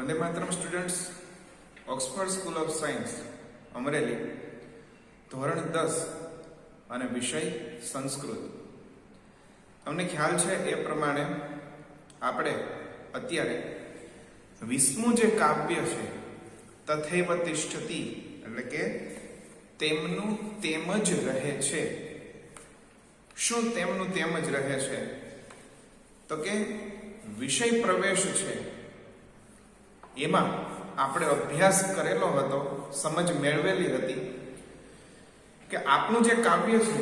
Vande Mataram students, Oxford school of science Amreli, ધોરણ 10 અને વિષય સંસ્કૃત. તમને ખ્યાલ છે એ પ્રમાણે આપણે અત્યારે 20મું જે કાવ્ય છે તથૈવ તિષ્ઠતિ એટલે કે તેમનું તેમ જ રહે છે. શું તેમનું તેમ જ રહે છે? તો કે વિષય પ્રવેશ છે એમાં આપણે અભ્યાસ કરેલો હતો, સમજ મેળવેલી હતી કે આપણું જે કાવ્ય છે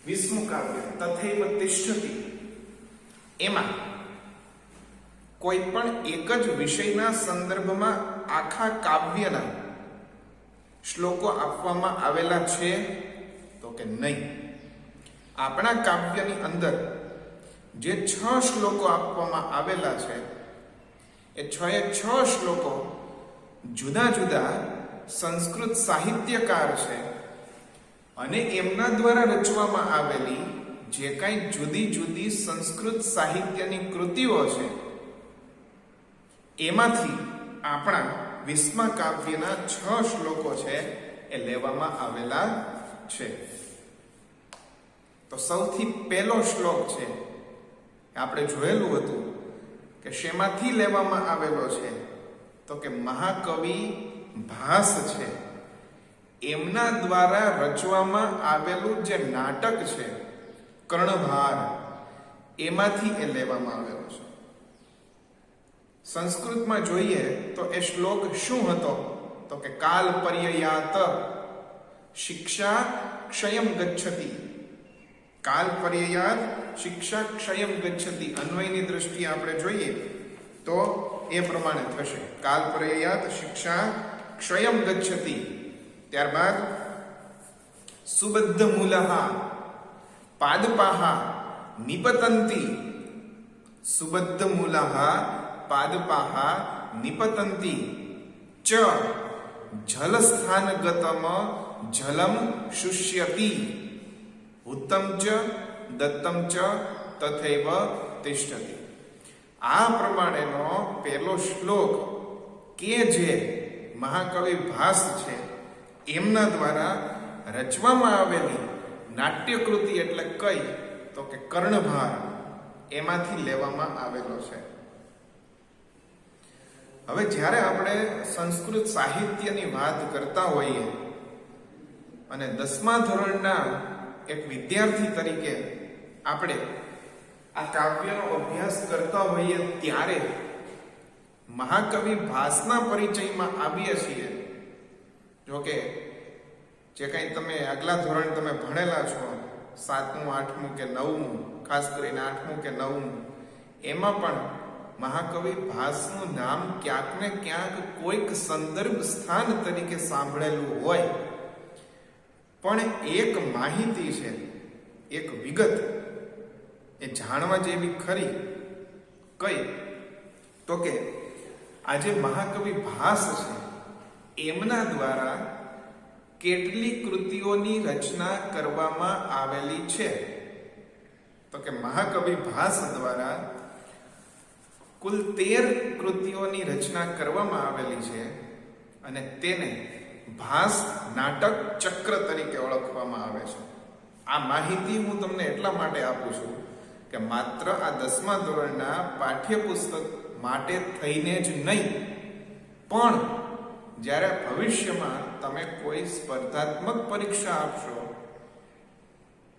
20મું કાવ્ય તથૈવ તિષ્ઠતિ, એમાં કોઈ પણ એક જ વિષયના સંદર્ભમાં આખા કાવ્યના શ્લોકો આપવામાં આવેલા છે તો કે નહીં. આપણા કાવ્યની અંદર જે 6 શ્લોકો આપવામાં આવેલા છે એ 6 શ્લોકો જુદા જુદા સંસ્કૃત સાહિત્યકાર છે અને એમના દ્વારા રચવામાં આવેલી જે કાંઈ જુદી જુદી સંસ્કૃત સાહિત્યની કૃતિઓ છે એમાંથી આપણા 20મા કાવ્યના 6 શ્લોકો છે એ લેવામાં આવેલા છે. તો સૌથી પહેલો શ્લોક છે આપણે જોયેલું હતું કે શેમાંથી લેવામાં આવેલો છે તો કે મહાકવિ ભાસ છે એમના દ્વારા રચવામાં આવેલું જે નાટક છે કર્ણભાર, એમાંથી એ લેવામાં આવેલો છે. સંસ્કૃતમાં જોઈએ તો એ શ્લોક શું હતો તો કે કાલ પર્યયાત શિક્ષા ક્ષયમ ગચ્છતિ. કાલ પર્યયાત શિક્ષા ક્ષયમ ગચ્છતિ, અન્વયની દ્રષ્ટિએ આપણે જોઈએ તો એ પ્રમાણે થશે. કાલ પર્યયાત શિક્ષા ક્ષયમ ગચ્છતિ. ત્યારબાદ સુબદ્ધ મૂલઃ પાદપાહ નિપતંતિ. સુબદ્ધ મૂલઃ પાદપાહ નિપતંતિ ચ જલસ્થાનગતમ જલમ શુષ્યતિ ઉત્તમ ચ દત્તમ ચ તથૈવ તિષ્ઠતિ. આ પ્રમાણેનો પહેલો શ્લોક કે જે મહાકવિ ભાસ છે એમના દ્વારા રચવામાં આવેલી નાટ્યકૃતિ એટલે કઈ તો કે કર્ણભાર, એમાંથી લેવામાં આવેલો છે. હવે જ્યારે આપણે સંસ્કૃત સાહિત્યની વાત કરતા હોઈએ અને 10મા ધોરણના એક વિદ્યાર્થી તરીકે આપણે આ કાવ્યનો અભ્યાસ કરતા હોઈએ ત્યારે મહાકવિ ભાસના પરિચયમાં આવીએ છીએ. જોકે જે કંઈ તમે આગલા ધોરણ તમે ભણેલા છો 7મું, 8મું કે 9મું, ખાસ કરીને 8મું કે 9મું, એમાં પણ મહાકવિ ભાસનું નામ ક્યાંક ને ક્યાંક કોઈક સંદર્ભ સ્થાન તરીકે સાંભળેલું હોય, પણ એક માહિતી છે, એક વિગત એ જાણવા જેવી ખરી કઈ તો કે આજે મહાકવિ ભાસ છે એમના દ્વારા કેટલી કૃતિઓની રચના કરવામાં આવેલી છે તો કે મહાકવિ ભાસ દ્વારા કુલ 13 કૃતિઓની રચના કરવામાં આવેલી છે અને તેને ભાસ નાટક ચક્ર તરીકે ઓળખવામાં આવે છે. આ માહિતી હું તમને એટલા માટે આપું છું કે માત્ર આ 10મા ધોરણના પાઠ્યપુસ્તક માટે થઈને જ નહીં, પણ જ્યારે ભવિષ્યમાં તમે કોઈ સ્પર્ધાત્મક પરીક્ષા આપશો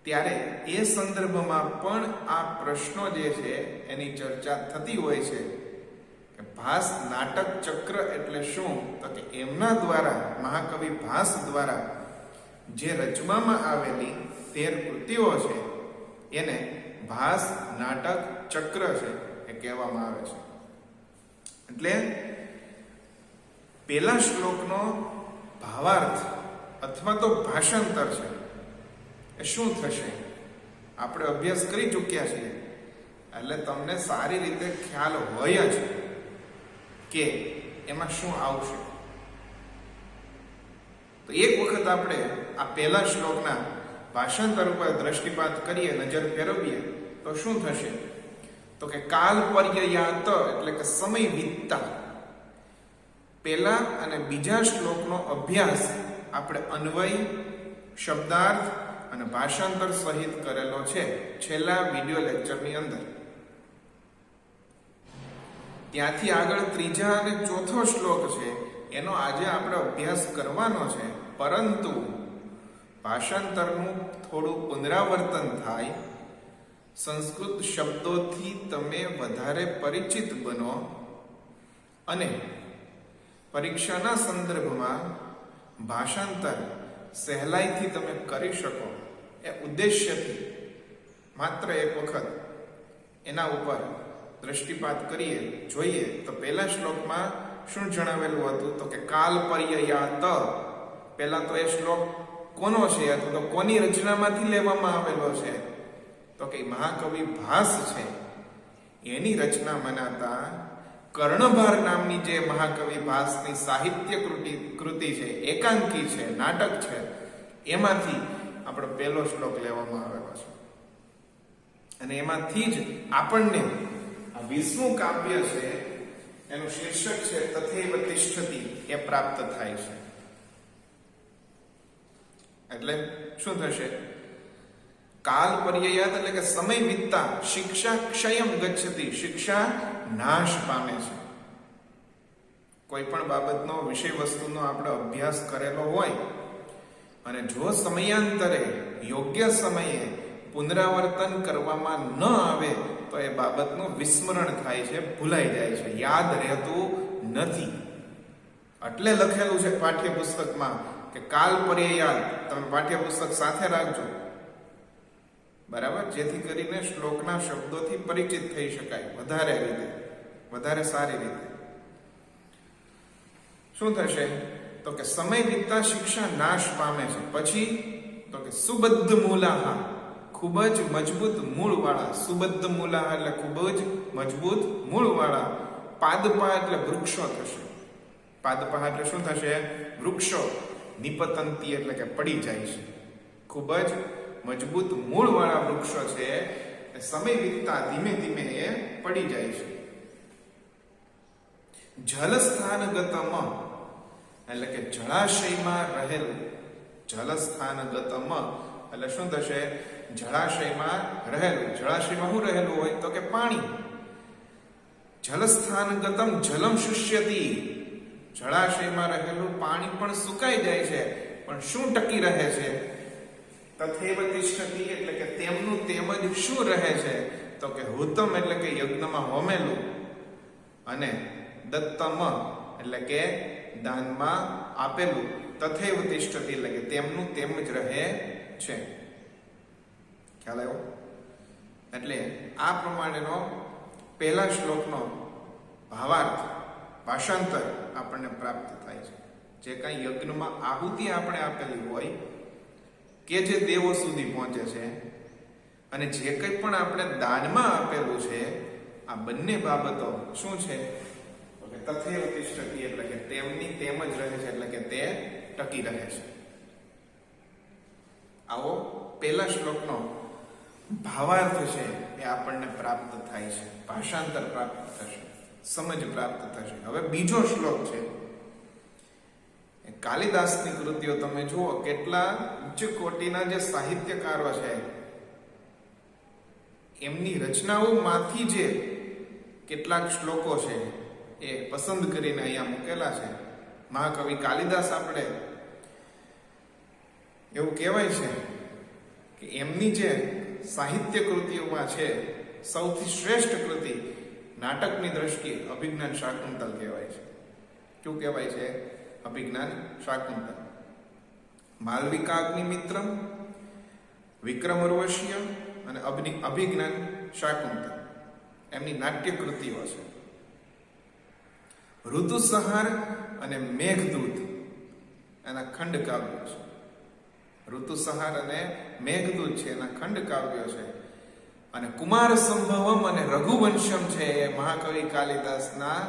ત્યારે એ સંદર્ભમાં પણ આ પ્રશ્નો જે છે એની ચર્ચા થતી હોય છે કે ભાસ નાટક ચક્ર એટલે શું તો કે એમના દ્વારા, મહાકવિ ભાસ દ્વારા જે રચવામાં આવેલી 13 કૃતિઓ છે એને ભાસ નાટક ચક્ર છે એ કહેવામાં આવે છે. એટલે પહેલા શ્લોકનો ભાવાર્થ અથવા તો ભાષાંતર છે એ શું થશે આપણે અભ્યાસ કરી ચૂક્યા છીએ, એટલે તમને સારી રીતે ખ્યાલ હોય જ કે એમાં શું આવશે. તો એક વખત આપણે આ પહેલા શ્લોકના ભાષાંતર ઉપર દ્રષ્ટિપાત કરીએ, નજર ફેરવીએ તો શું થશે તો કે કાલ પર્યયાત એટલે કે સમય વીતતા પહેલા અને બીજા શ્લોકનો અભ્યાસ આપણે અન્વય, શબ્દાર્થ અને ભાષાંતર સહિત કરેલો છે છેલ્લા વિડિયો લેક્ચરની અંદર. ત્યાંથી આગળ ત્રીજા અને ચોથો શ્લોક છે એનો આજે આપણે અભ્યાસ કરવાનો છે, પરંતુ ભાષાંતરનું થોડું પુનરાવર્તન થાય, સંસ્કૃત શબ્દોથી તમે વધારે પરિચિત બનો અને પરીક્ષાના સંદર્ભમાં ભાષાંતર સહેલાઈથી તમે કરી શકો એ ઉદ્દેશ્યથી માત્ર એક વખત એના ઉપર દ્રષ્ટિપાત કરીએ, જોઈએ તો પહેલા શ્લોકમાં શું જણાવેલું હતું? તો કે કાલ પર્યયાત. પહેલા તો એ શ્લોક કોનો છે અથવા તો કોની રચનામાંથી લેવામાં આવેલો છે? તો કે મહાકવિ ભાસ છે એની રચના મનાતા કર્ણભાર નામની જે મહાકવિ ભાસની સાહિત્ય કૃતિ છે, એકાંકી છે, નાટક છે, એમાંથી આપણો પહેલો શ્લોક લેવામાં આવેલો છે. અને એમાંથી જ આપણને આ 20મું કાવ્ય છે એનું શીર્ષક છે તથૈવ તિષ્ઠતિ એ પ્રાપ્ત થાય છે. એટલે શું થશે? કાલ પર્યયાત એટલે કે સમય વીતતા શિક્ષા ક્ષયમ ગચ્છતિ, શિક્ષા નાશ પામે છે. કોઈ પણ બાબતનો વિષય વસ્તુનો આપણે અભ્યાસ કરેલો હોય અને જો સમયાંતરે યોગ્ય સમયે પુનરાવર્તન કરવામાં ન આવે તો એ બાબતનું વિસ્મરણ થાય છે, ભૂલાઈ જાય છે, યાદ રહેતું નથી. એટલે લખેલું છે પાઠ્યપુસ્તકમાં કે કાલ પર્યયાત તમે પાઠ્યપુસ્તક સાથે રાખજો, બરાબર, જેથી કરીને શ્લોકના શબ્દોથી પરિચિત થઈ શકાય વધારે સારી રીતે. શું થશે? તો કે સમય વીતતા શિક્ષા નાશ પામે છે. પછી તો કે સુબદ્ધ મૂલાહા, ખૂબ જ મજબૂત મૂળવાળા. સુબદ્ધ મૂલાહા એટલે ખૂબ જ મજબૂત મૂળવાળા. પાદપા એટલે વૃક્ષો થશે. પાદપા એટલે શું થશે? વૃક્ષો. નિપતંતી એટલે કે પડી જાય છે. ખૂબ જ મજબૂત મૂળવાળા વૃક્ષો છે, સમય વીતતા ધીમે ધીમે એ પડી જાય છે. જલસ્થાનગતમ એટલે કે જળાશયમાં રહેલું. જલસ્થાનગતમ એટલે શું થશે? જળાશયમાં રહેલું. જળાશયમાં શું રહેલું હોય? તો કે પાણી. જલસ્થાનગતમ જલમ શુષ્યતિ. જળાશયમાં રહેલું પાણી પણ સુકાઈ જાય છે, પણ શું ટકી રહે છે? તથૈવ તિષ્ઠતિ એટલે કે તેમનું તેમ જ શું રહે છે? તો કે હુતમ એટલે કે યજ્ઞમાં હોમેલું, અને દત્તમ એટલે કે દાનમાં આપેલું. તથૈવ તિષ્ઠતિ એટલે કે તેમનું તેમ જ રહે છે. ખ્યાલ આવ્યો? એટલે આ પ્રમાણેનો પહેલા શ્લોકનો ભાવાર્થ, ભાષાંતર આપણને પ્રાપ્ત થાય છે. જે કાંઈ યજ્ઞમાં આહુતિ આપણે આપેલી હોય કે જે દેવો સુધી પહોંચે છે, અને જે કંઈ પણ આપણે દાનમાં આપેલું છે, આ બંને બાબતો શું છે? તથૈવ તિષ્ઠતિ એટલે કે તેમની તેમ જ રહે છે, એટલે કે તે ટકી રહે છે. આવો પહેલા શ્લોકનો ભાવાર્થ છે એ આપણને પ્રાપ્ત થાય છે, ભાષાંતર પ્રાપ્ત થશે, સમજ પ્રાપ્ત થશે. હવે બીજો શ્લોક છે. કાલિદાસની કૃતિઓ તમે જુઓ, કેટલા ઉચ્ચ કોટીના જે સાહિત્યકારો છે એમની રચનાઓમાંથી જે કેટલાક શ્લોકો છે એ પસંદ કરીને અહીંયા મૂકેલા છે. મહાકવિ કાલિદાસ, આપણે એવું કહેવાય છે કે એમની જે સાહિત્ય કૃતિઓમાં છે સૌથી શ્રેષ્ઠ કૃતિ નાટકની દ્રષ્ટિએ અભિજ્ઞાન શાકુંતલ કહેવાય છે. શું કહેવાય છે? અભિજ્ઞાન શાકુંતલ. માલવિકાગ્નિમિત્રમ, વિક્રમોર્વશીય અને અભિજ્ઞાન શાકુંતલ એમની નાટ્ય કૃતિઓ છે. ઋતુસંહાર અને મેઘદૂત એના ખંડ કાવ્યો છે. ઋતુસંહાર અને મેઘદૂત છે એના ખંડ કાવ્યો છે. અને કુમાર સંભવમ અને રઘુવંશમ છે એ મહાકવિ કાલિદાસના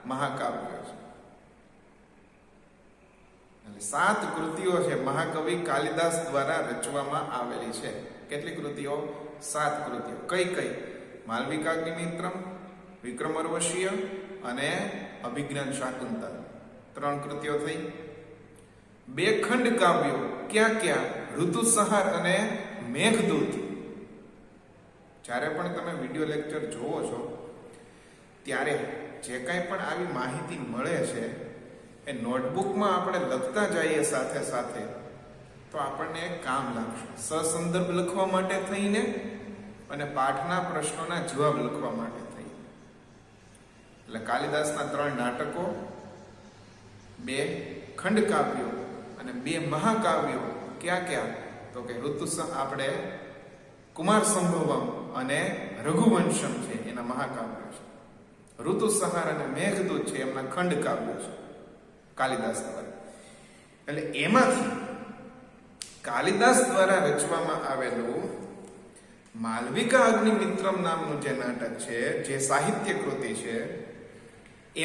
મહાકાવ્યો છે. એટલે 7 કૃતિઓ છે મહાકવિ કાલિદાસ દ્વારા રચવામાં આવેલી છે. કેટલી કૃતિઓ? 7 કૃતિઓ. કઈ? માલવિકાગ્નિમિત્રમ, વિક્રમોર્વશીય અને અભિજ્ઞાન શાકુંતલ. 3 કૃતિઓ થઈ. 2 ખંડ કાવ્યો ક્યાં ક્યાં? ઋતુસંહાર અને મેઘદૂત. જ્યારે પણ તમે વિડીયો લેક્ચર જોવો છો ત્યારે જે કાંઈ પણ આવી માહિતી મળે છે એ નોટબુકમાં આપણે લખતા જઈએ સાથે સાથે તો આપણને કામ લાગશે. સસંદર્ભ લખવા માટે થઈને અને પાઠના પ્રશ્નોના જવાબ લખવા માટે થઈ. એટલે કાલિદાસના 3 નાટકો, 2 ખંડ કાવ્યો અને 2 મહાકાવ્યો ક્યાં ક્યાં? તો કે આપણે કુમાર સંભવમ અને રઘુવંશમ છે એના મહાકાવ્યો છે. ઋતુસંહાર અને મેઘદૂત છે એમના ખંડ કાવ્યો છે કાલિદાસ દ્વારા. એટલે એમાંથી કાલિદાસ દ્વારા રચવામાં આવેલું માલવિકા અગ્નિમિત્રમ નામનું જે નાટક છે, જે સાહિત્ય કૃતિ છે,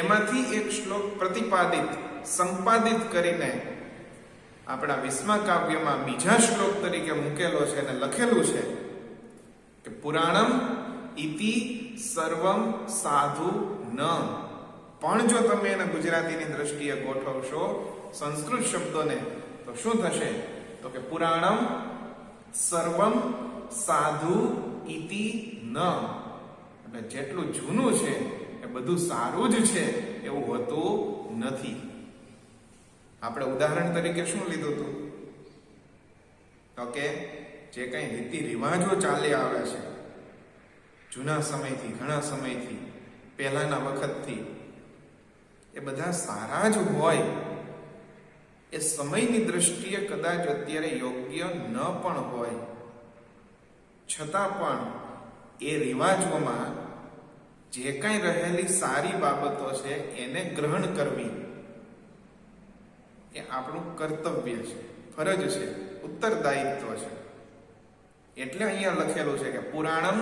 એમાંથી એક શ્લોક પ્રતિપાદિત સંપાદિત કરીને આપણા વિસ્મા કાવ્યમાં બીજા શ્લોક તરીકે મૂકેલો છે અને લખેલું છે કે પુરાણમ ઇતિ સર્વમ સાધુ ન. પણ જો તમે એને ગુજરાતીની દ્રષ્ટિએ ગોઠવશો સંસ્કૃત શબ્દોને તો શું થશે? તો કે પુરાણમ સર્વમ સાધુ ઇતિ ન. એટલે જેટલું જૂનું છે એ બધું સારું જ છે એવું હોતું નથી. આપણે ઉદાહરણ તરીકે શું લીધું હતું? તો કે જે કંઈ રીતિ રિવાજો ચાલી આવે છે જૂના સમયથી, ઘણા સમયથી, પહેલાના વખતથી, એ બધા સારા જ હોય. એ સમયની દ્રષ્ટિએ કદાચ અત્યારે યોગ્ય ન પણ હોય, છતાં પણ એ રિવાજોમાં જે કાંઈ રહેલી સારી બાબતો છે એને ગ્રહણ કરવી એ આપણું કર્તવ્ય છે, ફરજ છે, ઉત્તરદાયિત્વ છે. એટલે અહીંયા લખેલું છે કે પુરાણમ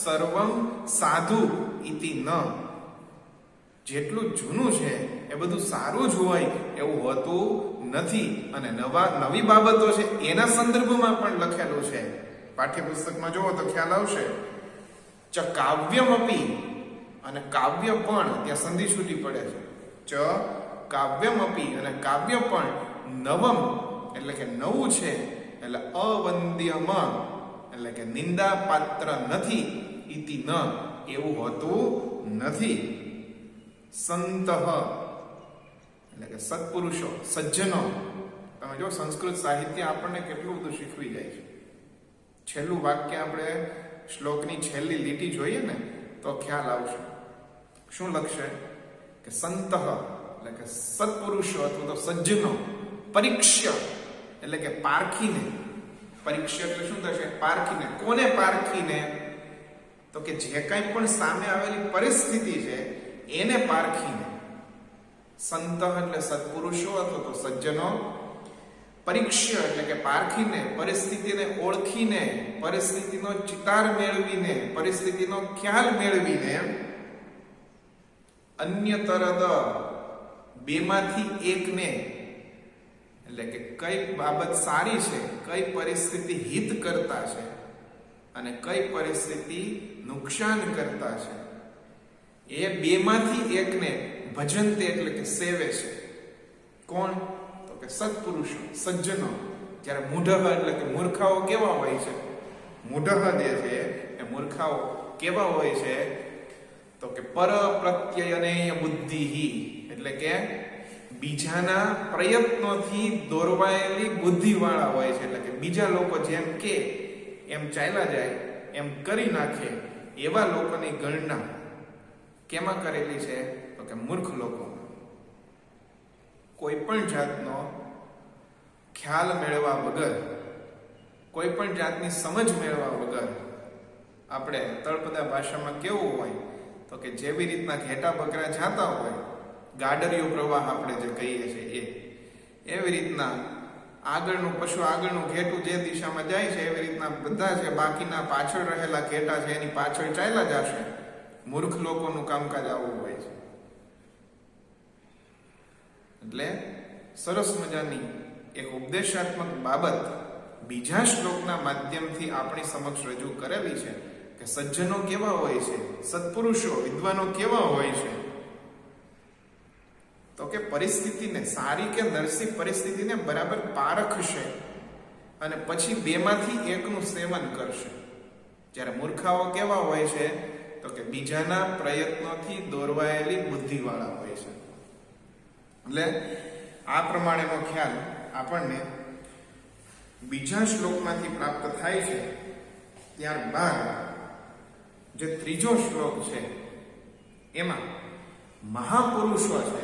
સર્વમ સાધુ ઇતિ ન. જેટલું જૂનું છે એ બધું સારું જ હોય એવું હોતું નથી. અને નવી બાબતો છે એના સંદર્ભમાં પણ લખેલું છે. પાઠ્યપુસ્તકમાં જુઓ તો ખ્યાલ આવશે. ચ કાવ્યમપી, અને કાવ્ય પણ ત્યાં સંધિ છૂટી પડે છે. ચ કાવ્યમપી, અને કાવ્ય પણ નવમ એટલે કે નવું છે, એટલે અવંદ્યમ એટલે કે નિંદા પાત્ર નથી, ઇતિ ન એવું હોતું નથી. સંતઃ એટલે કે સત્પુરુષો, સજ્જનો. તમે જો સંસ્કૃત સાહિત્ય આપણને કેટલું બધું શીખવી જાય છે. છેલ્લું વાક્ય આપણે શ્લોકની છેલ્લી લીટી જોઈએ ને તો ખ્યાલ આવશે. શું લખશે? કે સંતઃ એટલે કે સત્પુરુષો અથવા તો સજ્જનો, પરીક્ષ્ય એટલે કે પારખીને. પરીક્ષ્ય એટલે શું થશે? પારખીને. કોને પારખીને? તો કે જે કાંઈ પણ સામે આવેલી પરિસ્થિતિ છે એને પારખીને. સંત એટલે સત્પુરુષો અથવા તો સજ્જનો, પરીક્ષ્ય એટલે કે પારખીને, પરિસ્થિતિને ઓળખીને, પરિસ્થિતિનો ચિતાર મેળવીને, પરિસ્થિતિનો ખ્યાલ મેળવીને, અન્યતરદ બેમાંથી એકને એટલે કે કઈ બાબત સારી છે, કઈ પરિસ્થિતિ હિત કરતા છે અને કઈ પરિસ્થિતિ નુકસાન કરતા છે, એ બેમાંથી એકને ભજનતે એટલે કે સેવે છે. કોણ? તો કે સત્પુરુષો, સજ્જનો. જ્યારે મૂઢ એટલે કે મૂર્ખાઓ કેવા હોય છે? મૂઢ જે છે એ મૂર્ખાઓ કેવા હોય છે? તો કે પર પ્રત્યયનેય બુદ્ધિ, એટલે કે બીજાના પ્રયત્નોથી દોરવાયેલી બુદ્ધિ વાળા હોય છે. એટલે કે બીજા લોકો જેમ કે એમ ચાલ્યા જાય, એમ કરી નાખે, એવા લોકોની ગણના કેમાં કરેલી છે? તો કે મૂર્ખ લોકો. કોઈ પણ જાતનો ખ્યાલ મેળવ્યા વગર, કોઈ પણ જાતની સમજ મેળવ્યા વગર આપણે તળપદા ભાષામાં કેવું હોય તો કે જેવી રીતના ઘેટા બકરા જાતા હોય, ગાડરિયો પ્રવાહ આપણે જે કહીએ છીએ એવી રીતના આગળનું પશુ, આગળનું ઘેટું જે દિશામાં જાય છે એવી રીતના બધા જે બાકીના પાછળ રહેલા ઘેટા છે એની પાછળ ચાલ્યા જશે. મૂર્ખ લોકોનું કામકાજ આવું હોય છે. એટલે સરસ મજાની એક ઉપદેશાત્મક બાબત બીજા શ્લોકના માધ્યમથી આપણી સમક્ષ રજૂ કરેલી છે કે સજ્જનો કેવા હોય છે, સત્પુરુષો, વિદ્વાનો કેવા હોય છે. તો કે પરિસ્થિતિને, સારી કે નરસી પરિસ્થિતિને બરાબર પારખશે અને પછી બેમાંથી એકનું સેવન કરશે. જ્યારે મૂર્ખાઓ કેવા હોય છે તો કે બીજાના પ્રયત્નોથી દોરવાયેલી બુદ્ધિવાળા હોય છે. એટલે આ પ્રમાણેનો ખ્યાલ આપણને બીજા શ્લોકમાંથી પ્રાપ્ત થાય છે. ત્યારબાદ જે ત્રીજો શ્લોક છે એમાં મહાપુરુષો છે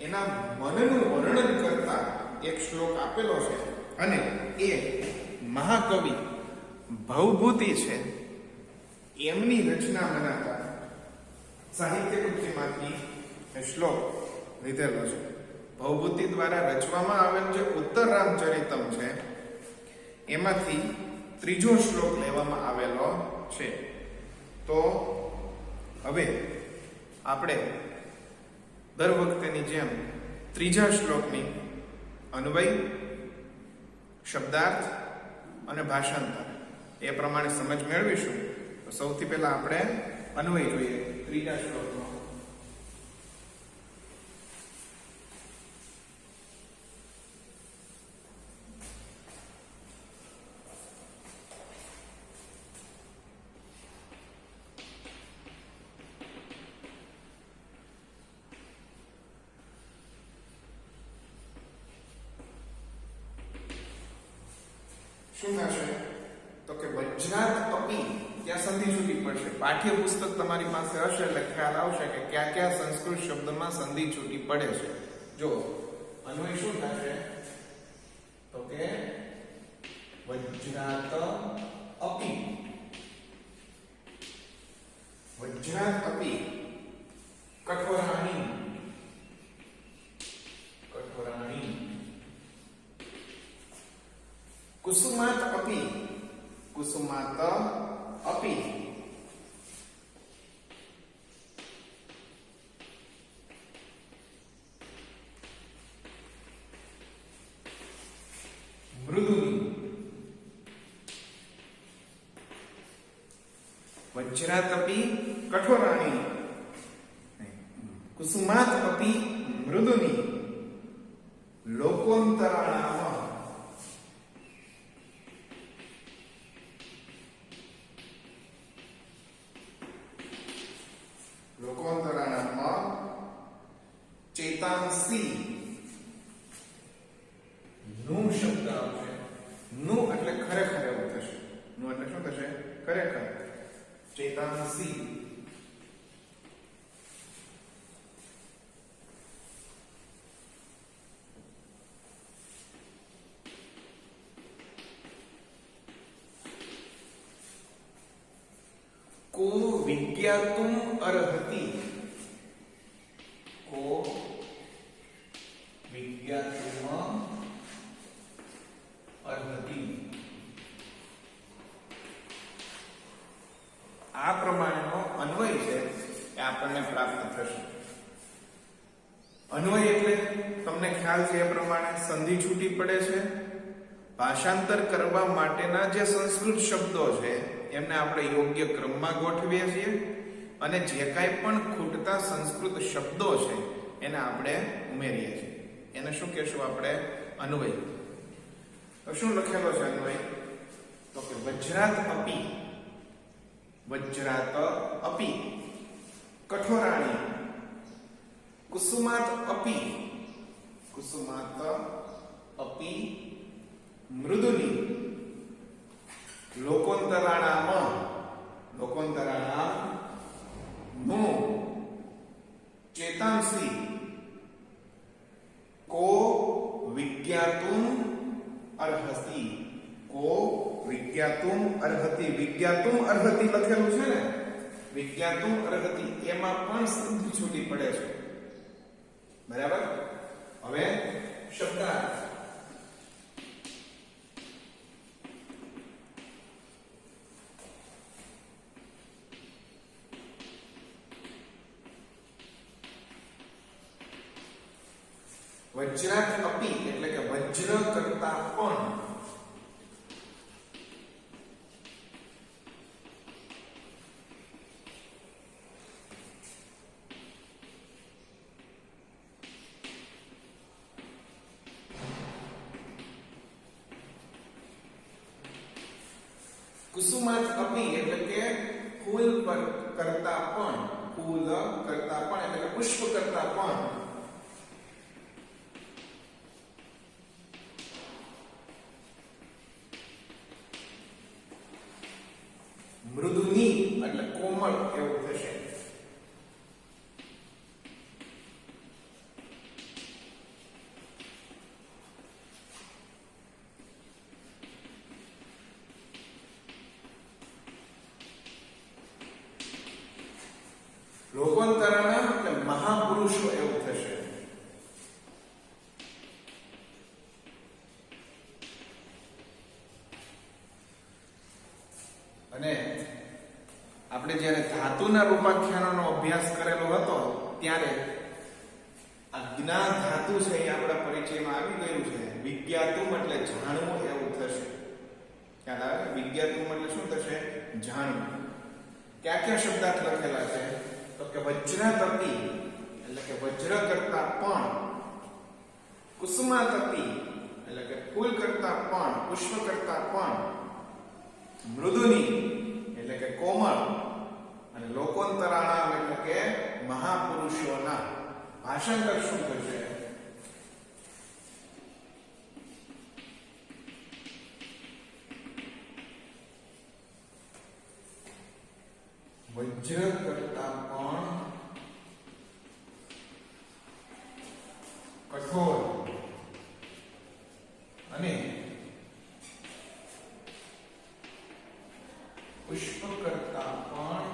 એના મનનું વર્ણન કરતા એક શ્લોક આપેલો છે અને એ મહાકવિ ભવભૂતિ છે એમની રચના મનાતા સાહિત્ય કૃતિમાંથી એ શ્લોક લીધેલો છે. ભવભૂતિ દ્વારા રચવામાં આવેલ જે ઉત્તર રામચરિતમ છે એમાંથી ત્રીજો શ્લોક લેવામાં આવેલો છે. તો હવે આપણે દર વખતેની જેમ ત્રીજા શ્લોકની અન્વય, શબ્દાર્થ અને ભાષાંતર એ પ્રમાણે સમજ મેળવીશું. તો સૌથી પહેલા આપણે અન્વય જોઈએ ત્રીજા શ્લોકનો. શું થશે તો કે વજ્રાત અપી, ત્યાં સંધિ છૂટી પડશે. પાઠ્યપુસ્તક તમારી પાસે હશે એટલે ખ્યાલ આવશે કે કયા કયા સંસ્કૃત શબ્દમાં સંધિ છૂટી પડે છે. જો અન્વય શું થશે તો કે વજ્રાત અપી, વજ્રાત અપી કઠોરાણી, કઠોરાણી કુસુમાત અપી, કુસુમાત અપી મૃદુની, વજ્રાત અપી કઠોરાણી કુસુમાત અપી મૃદુની લોકોંતરાણામ, લોકોંતરાણામાં ચેતાંસી નું શબ્દ આવશે. નું એટલે ખરેખર એવું થશે. નું એટલે શું થશે? ખરેખર. ચેતાંસી કો વિજ્ઞાતુમ અર્હતિ, કો વિજ્ઞાતુમ અર્હતિ. આ પ્રમાણેનો અન્વય છે એ આપણને પ્રાપ્ત થશે. અન્વય એટલે તમને ખ્યાલ છે એ પ્રમાણે સંધિ છૂટી પડે છે. ભાષાંતર કરવા માટેના જે સંસ્કૃત શબ્દો છે એમને આપણે યોગ્ય ક્રમમાં ગોઠવીએ છીએ અને જે કાંઈ પણ ખૂટતા સંસ્કૃત શબ્દો છે એને આપણે ઉમેરીએ છીએ. એને શું કહેશું આપણે? અન્વય. તો શું લખેલો છે અન્વય? તો કે વજ્રાત અપી, વજ્રાત અપી કઠોરાણી કુસુમાત અપી, કુસુમાત અપી મૃદુની લોકોંતરાણામ, લોકોંતરાણામ નો ચેતાંસી કો વિજ્ઞાતુમ અર્હતિ, કો વિજ્ઞાતુમ અર્હતિ. વિજ્ઞાતુમ અર્હતિ લખેલું છે ને, વિજ્ઞાતુમ અર્હતિ એમાં પણ સંધિ છૂટી પડે છે. બરાબર. હવે શબ્દાર્થ. વજ્રાત અપી એટલે કે વજ્ર કરતા પણ, કુસુમાત અપી એટલે કે ફૂલ પર કરતા પણ, ફૂલ કરતા પણ એટલે કે પુષ્પ કરતા પણ મૃદુની એટલે કોમળ એવું થશે. લોકોત્તરના એટલે મહાપુરુષો એવું થશે. અને આપણે જ્યારે ધાતુના રૂપાખ્યાનોનો અભ્યાસ કરેલો હતો ત્યારે આ જ્ઞા ધાતુ છે એ આપણા પરિચયમાં આવી ગયું છે. વિજ્ઞાતુમ એટલે જાણવું એવું થશે. ખ્યાલ આવે? વિજ્ઞાતુમ એટલે શું થશે? જાણવું. ક્યાં ક્યાં શબ્દાર્થ લખેલા છે? તો કે વજ્રાતપી એટલે કે વજ્ર કરતા પણ, કુસુમાતપી એટલે કે ફૂલ કરતા પણ, પુષ્પ કરતા પણ, મૃદુની એટલે કે કોમળ, અને લોકોત્તરાણામ એટલે કે મહાપુરુષોના. ભાષાંતર શું થશે? વજ્ર કરતા પણ કઠોર અને પુષ્પ કરતા પણ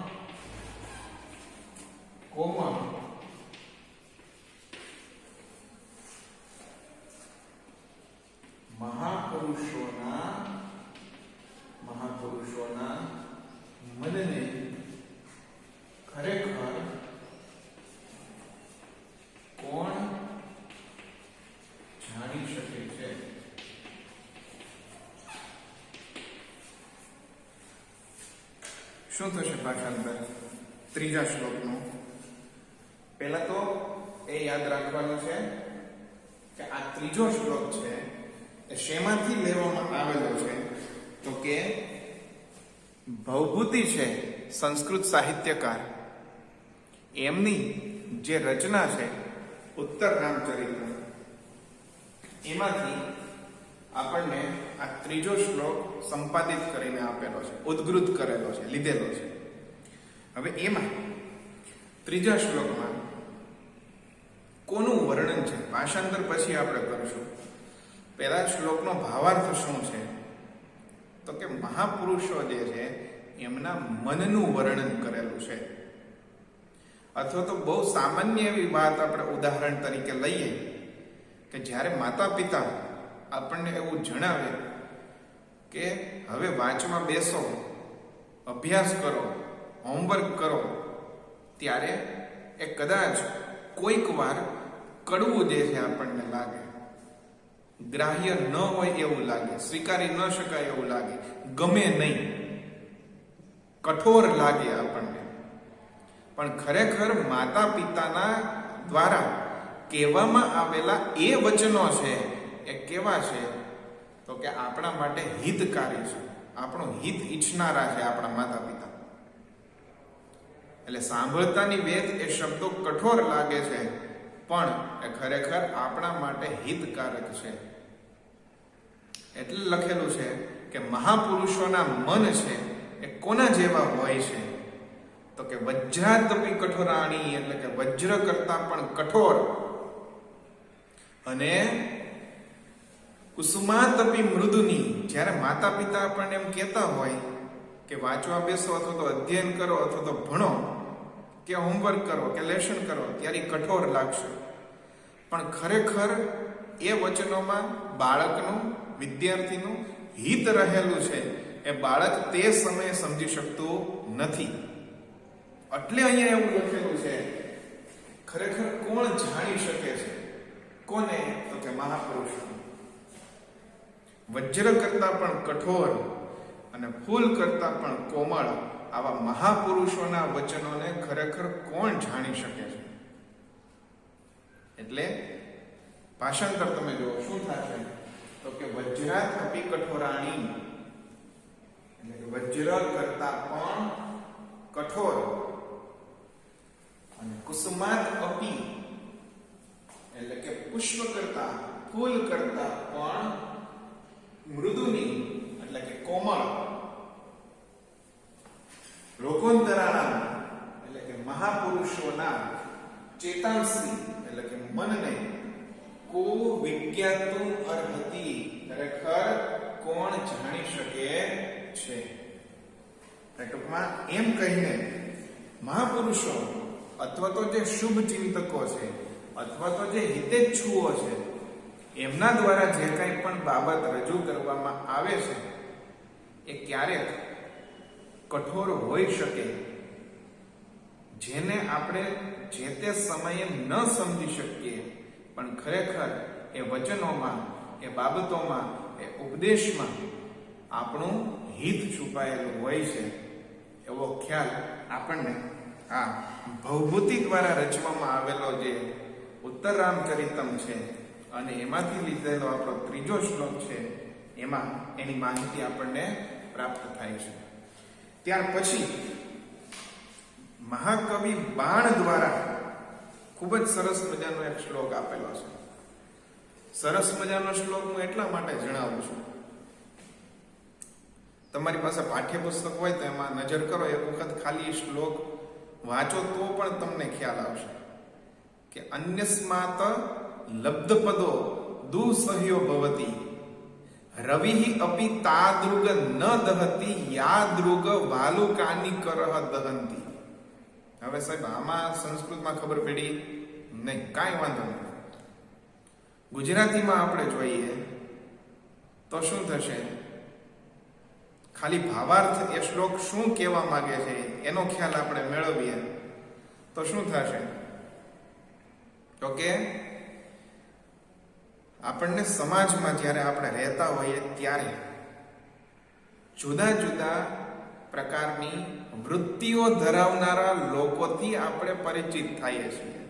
કોમળ, મહાપુરુષોના મનને ખરેખર કોણ જાણી શકે છે? શું થશે ભાષાંતર ત્રીજા શ્લોકનું? પહેલા તો એ યાદ રાખવાનું છે કે આ ત્રીજો શ્લોક છે એ શેમાંથી લેવામાં આવેલો છે? તો કે ભવભૂતિ છે સંસ્કૃત સાહિત્યકાર, એમની જે રચના છે ઉત્તર રામચરિત્ર, એમાંથી આપણને આ ત્રીજો શ્લોક સંપાદિત કરીને આપેલો છે, ઉદ્ગૃત કરેલો છે, લીધેલો છે. હવે એમાં ત્રીજા શ્લોકમાં કોનું વર્ણન છે? ભાષાંતર પછી આપણે કરીશું. પહેલા શ્લોકનો ભાવાર્થ શું છે? તો કે મહાપુરુષો જે છે એમના મનનું વર્ણન કરેલું છે. અથવા તો બહુ સામાન્ય એવી વાત આપણે ઉદાહરણ તરીકે લઈએ કે જ્યારે માતા પિતા આપણને એવું જણાવે કે હવે વાંચવા બેસો, અભ્યાસ કરો, હોમવર્ક કરો, ત્યારે એ કદાચ કોઈક વાર કડવું જે છે આપણને લાગે, ગ્રાહ્ય ન હોય એવું લાગે, સ્વીકારી ન શકાય એવું લાગે, ગમે નહીં, કઠોર લાગે આપણને. પણ ખરેખર માતા પિતાના દ્વારા કહેવામાં આવેલા એ વચનો છે એ કેવા છે? તો કે આપણા માટે હિતકારી છે, આપણું હિત ઈચ્છનારા છે આપણા માતા પિતા. એટલે સાંભળતાની વેત એ શબ્દો કઠોર લાગે છે, પણ એ ખરેખર આપણા માટે હિતકારક છે. એટલે લખેલું છે કે મહાપુરુષોના મન છે એ કોના જેવા હોય છે? તો કે વજ્રાતપી કઠોરાણી એટલે કે વજ્ર કરતા પણ કઠોર, અને કુસુમાતપી મૃદુની. જ્યારે માતા પિતા આપણને એમ કહેતા હોય કે વાંચવા બેસો અથવા તો અધ્યયન કરો અથવા તો ભણો કે હોમવર્ક કરો કે લેશન કરો, ત્યારે કઠોર લાગશે. પણ ખરેખર એ વચનોમાં બાળકનું, વિદ્યાર્થીનું હિત રહેલું છે. એ બાળક તે સમયે સમજી શકતું નથી. એટલે અહીંયા એવું લખેલું છે. ખરેખર કોણ જાણી શકે છે? કોને? તો કે મહાપુરુષ. વજ્ર કરતા પણ કઠોર અને ફૂલ કરતા પણ કોમળ, આવા મહાપુરુષોના વચનોને ખરેખર કોણ જાણી શકે છે? એટલે ભાષાંતર તમે જુઓ શું થશે? તો કે વજ્રાતપી કઠોરાણી એટલે કે વજ્ર કરતા પણ કઠોર, અને કુસુમાદ અપી એટલે કે પુષ્પ કરતા, ફૂલ કરતા પણ મૃદુની એટલે કે કોમળ, લોકોંતરાણામ એટલે કે મહાપુરુષોના ચેતાંસી એટલે કે મનને કો વિજ્ઞાતું અર્હતિ ખરેખર કોણ જાણી શકે છે. ટૂંકમાં એમ કહીને મહાપુરુષો અથવા તો જે શુભ ચિંતકો છે અથવા તો જે હિતેચ્છુઓ છે એમના દ્વારા જે કંઈ પણ બાબત રજૂ કરવામાં આવે છે એ ક્યારેક કઠોર હોઈ શકે, જેને આપણે જે તે સમયે ન સમજી શકીએ, પણ ખરેખર એ વચનોમાં, એ બાબતોમાં, એ ઉપદેશમાં આપણું હિત છુપાયેલું હોય છે એવો ખ્યાલ આપણને આ ભવભૂતિ દ્વારા રચવામાં આવેલો જે ઉત્તર રામચરિતમ છે અને એમાંથી લીધેલો આપણો ત્રીજો શ્લોક છે એમાં એની માહિતી આપણને પ્રાપ્ત થાય છે. ત્યાર પછી મહાકવિ બાણ દ્વારા ખૂબ જ સરસ મજાનો એક શ્લોક આપેલો છે. સરસ મજાનો શ્લોક હું એટલા માટે જણાવું છું, તમારી પાસે પાઠ્યપુસ્તક હોય તો એમાં નજર કરો, એક વખત ખાલી શ્લોક વાંચો તો પણ તમને ખ્યાલ આવશે કે અન્યસ્માત લબ્ધપદો દુસહ્યો ભવતી રવિ અપી તાદૃગ ન દહતી યાદૃગ વાલુકાની કરહ દહંતી. હવે સાહેબ આમાં સંસ્કૃતમાં ખબર પડી નહીં, કાંઈ વાંધો નહીં. ગુજરાતીમાં આપણે જોઈએ તો શું થશે, ખાલી ભાવાર્થ એ શ્લોક શું કહેવા માંગે છે એનો ખ્યાલ આપણે મેળવીએ તો શું થશે, તો કે આપણને સમાજમાં જ્યારે આપણે રહેતા હોઈએ ત્યારે જુદા જુદા પ્રકારની વૃત્તિઓ ધરાવનારા લોકોથી આપણે પરિચિત થઈએ છીએ.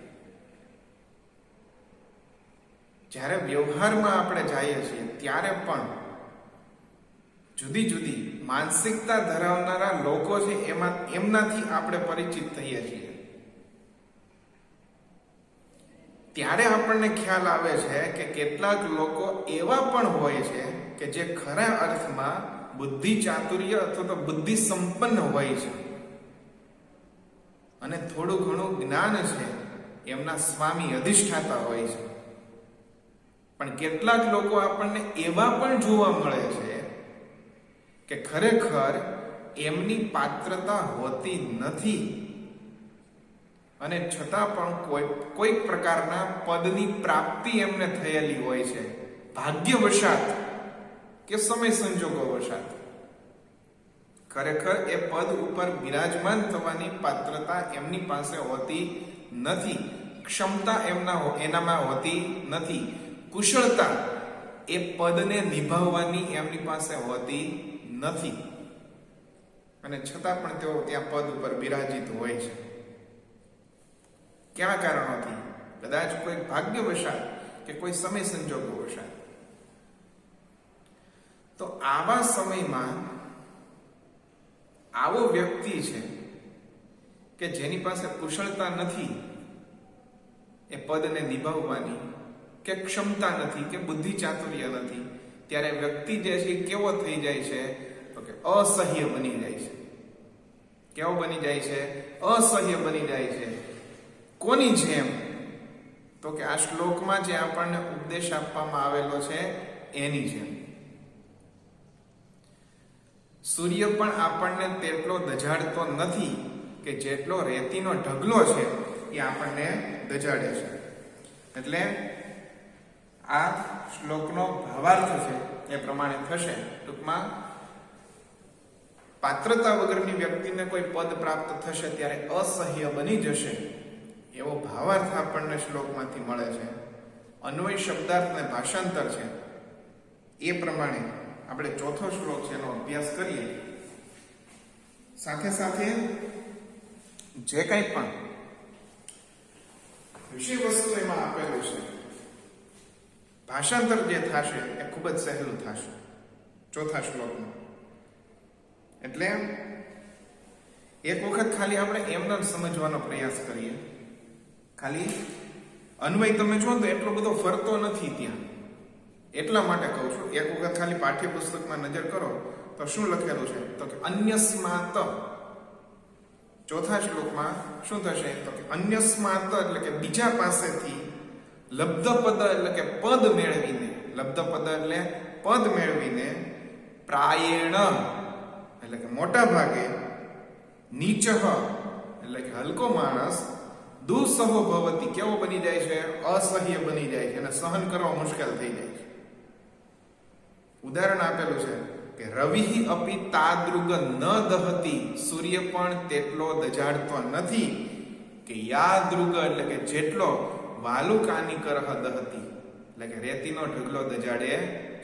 જ્યારે વ્યવહારમાં આપણે જઈએ છીએ ત્યારે પણ જુદી જુદી માનસિકતા ધરાવનારા લોકો છે એમનાથી આપણે પરિચિત થઈએ છીએ. ત્યારે આપણને ખ્યાલ આવે છે કે કેટલાક લોકો એવા પણ હોય છે કે જે ખરા અર્થમાં બુદ્ધિ ચાતુર્ય અથવા તો બુદ્ધિ સંપન્ન હોય છે અને થોડું ઘણું જ્ઞાન છે એમના સ્વામી અધિષ્ઠાતા હોય છે. પણ કેટલાક લોકો આપણને એવા પણ જોવા મળે છે કે ખરેખર એમની પાત્રતા હોતી નથી અને છતાં પણ કોઈક પ્રકારના પદની પ્રાપ્તિ એમને થયેલી હોય છે, ભાગ્યવશાત કે સમય સંજોગો વશાત. ખરેખર એ પદ ઉપર બિરાજમાન થવાની પાત્રતા એમની પાસે હોતી નથી, ક્ષમતા એનામાં હોતી નથી, કુશળતા એ પદને નિભાવવાની એમની પાસે હોતી નથી, અને છતાં પણ તેઓ ત્યાં પદ ઉપર બિરાજિત હોય છે. કેવા કારણોથી? કદાચ કોઈ ભાગ્યવશાત કે કોઈ સમય સંજોગો વશાત. તો આવા સમયમાં આવો વ્યક્તિ છે કે જેની પાસે કુશળતા નથી એ પદને નિભાવવાની, કે ક્ષમતા નથી, કે બુદ્ધિ ચાતુર્ય નથી, ત્યારે વ્યક્તિ જે છે કેવો થઈ જાય છે, તો કે અસહ્ય બની જાય છે. કેવો બની જાય છે? અસહ્ય બની જાય છે. કોની જેમ? તો કે આ શ્લોકમાં જે આપણને ઉપદેશ આપવામાં આવેલો છે એની જેમ. સૂર્ય પણ આપણને તેટલો દજાડતો નથી કે જેટલો રેતીનો ઢગલો છે એ આપણને દજાડે છે. એટલે આ શ્લોકનો ભાવાર્થ છે એ પ્રમાણે થશે. ટૂંકમાં પાત્રતા વગરની વ્યક્તિને કોઈ પદ પ્રાપ્ત થશે ત્યારે અસહ્ય બની જશે એવો ભાવાર્થ આપણને શ્લોકમાંથી મળે છે. અન્વય શબ્દાર્થ અને ભાષાંતર છે એ પ્રમાણે આપણે ચોથો શ્લોક છે એનો અભ્યાસ કરીએ. સાથે સાથે જે કંઈ પણ વિષય વસ્તુ એમાં આપેલું છે, ભાષાંતર જે થશે એ ખૂબ જ સહેલું થશે ચોથા શ્લોકમાં. એટલે એક વખત ખાલી આપણે એમને સમજવાનો પ્રયાસ કરીએ. ખાલી અન્વય તમે જો તો એટલો બધો ફરતો નથી ત્યાં, એટલા માટે કહું છું. એક વખત ખાલી પાઠ્યપુસ્તકમાં નજર કરો તો શું લખેલું છે, તો કે અન્યસ્માત. ચોથા શ્લોકમાં શું થશે, તો કે અન્યસ્માત એટલે કે બીજા પાસેથી લબ્ધ પદ એટલે કે પદ મેળવીને, લબ્ધ પદ એટલે પદ મેળવીને, પ્રાયેણ એટલે કે મોટા ભાગે, નીચઃ એટલે કે હલકો માણસ, દુઃસહો ભવતી કેવો બની જાય છે, અસહ્ય બની જાય છે અને સહન કરવા મુશ્કેલ થઈ જાય છે. ઉદાહરણ આપેલું છે કે રવિ અપી તાદૃગ ન દહતી, સૂર્ય પણ તેટલો દજાડતો નથી કે યાદૃગ એટલે કે જેટલો વાલુકાની કરહ દહતી એટલે કે રેતીનો ઢગલો દજાડે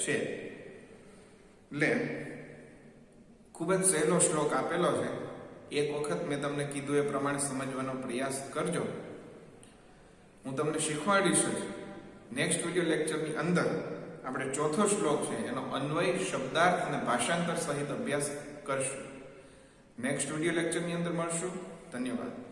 છે. એટલે ખૂબ જ સહેલો શ્લોક આપેલો છે. એક વખત મેં તમને કીધું એ પ્રમાણે સમજવાનો પ્રયાસ કરજો. હું તમને શીખવાડીશ જ. નેક્સ્ટ વિડીયો લેક્ચરની અંદર આપણે ચોથો શ્લોક છે એનો અન્વય, શબ્દાર્થ અને ભાષાંતર સહિત અભ્યાસ કરશું. નેક્સ્ટ વિડીયો લેક્ચરની અંદર મળશું. ધન્યવાદ.